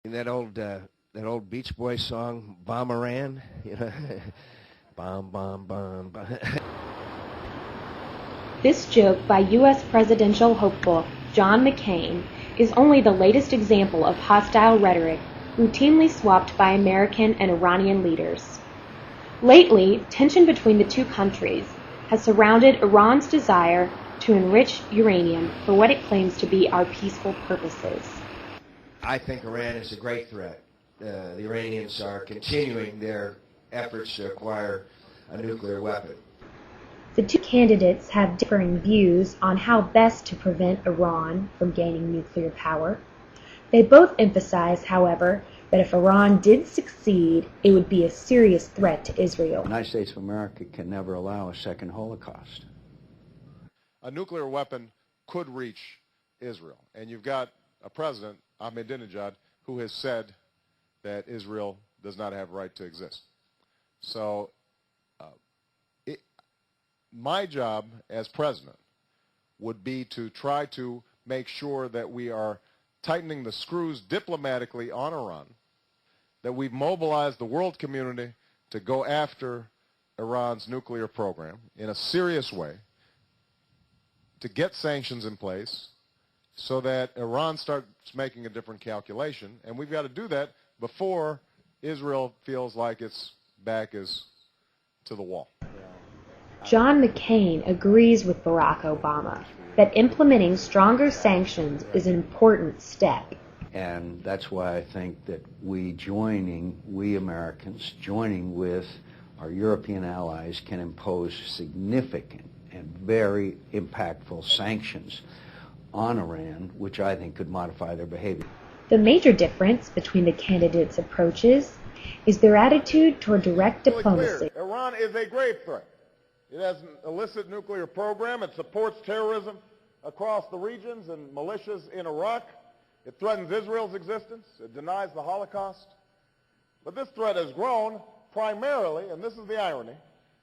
That old Beach Boys song, "Bomb Iran," you know, bomb, bomb, bomb, bomb. This joke by U.S. presidential hopeful John McCain is only the latest example of hostile rhetoric routinely swapped by American and Iranian leaders. Lately, tension between the two countries has surrounded Iran's desire to enrich uranium for what it claims to be our peaceful purposes. I think Iran is a great threat. The Iranians are continuing their efforts to acquire a nuclear weapon. The two candidates have differing views on how best to prevent Iran from gaining nuclear power. They both emphasize, however, that if Iran did succeed, it would be a serious threat to Israel. The United States of America can never allow a second Holocaust. A nuclear weapon could reach Israel, and you've got a president, Ahmadinejad, who has said that Israel does not have a right to exist. So my job as president would be to try to make sure that we are tightening the screws diplomatically on Iran, that we've mobilized the world community to go after Iran's nuclear program in a serious way, to get sanctions in place so that Iran starts making a different calculation. And we've got to do that before Israel feels like its back is to the wall. John McCain agrees with Barack Obama that implementing stronger sanctions is an important step. And that's why I think that we Americans, joining with our European allies, can impose significant and very impactful sanctions on Iran, which I think could modify their behavior. The major difference between the candidates' approaches is their attitude toward direct diplomacy. Iran is a grave threat. It has an illicit nuclear program. It supports terrorism across the regions and militias in Iraq. It threatens Israel's existence. It denies the Holocaust. But this threat has grown primarily, and this is the irony,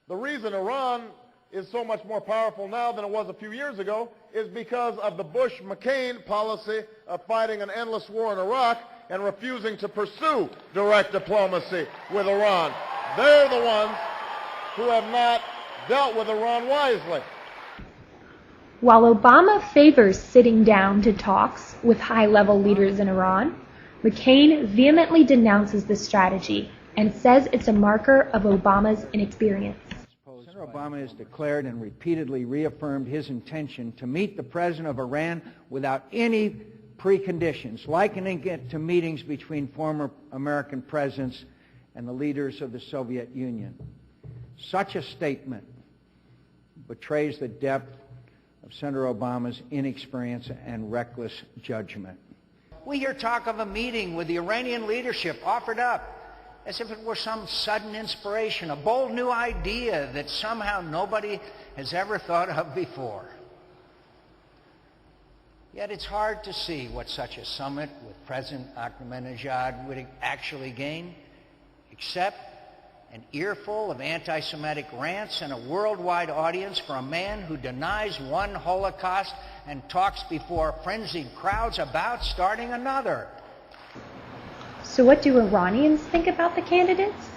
the reason Iran is so much more powerful now than it was a few years ago is because of the Bush-McCain policy of fighting an endless war in Iraq and refusing to pursue direct diplomacy with Iran. They're the ones who have not dealt with Iran wisely. While Obama favors sitting down to talks with high-level leaders in Iran, McCain vehemently denounces this strategy and says it's a marker of Obama's inexperience. Senator Obama has declared and repeatedly reaffirmed his intention to meet the president of Iran without any preconditions, likening it to meetings between former American presidents and the leaders of the Soviet Union. Such a statement betrays the depth of Senator Obama's inexperience and reckless judgment. We hear talk of a meeting with the Iranian leadership offered up as if it were some sudden inspiration, a bold new idea that somehow nobody has ever thought of before. Yet it's hard to see what such a summit with President Ahmadinejad would actually gain, except an earful of anti-Semitic rants and a worldwide audience for a man who denies one Holocaust and talks before frenzied crowds about starting another. So what do Iranians think about the candidates?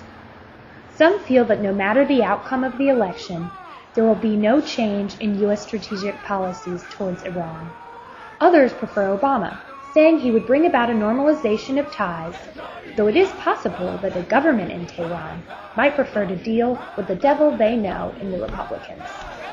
Some feel that no matter the outcome of the election, there will be no change in U.S. strategic policies towards Iran. Others prefer Obama, saying he would bring about a normalization of ties, though it is possible that the government in Tehran might prefer to deal with the devil they know in the Republicans.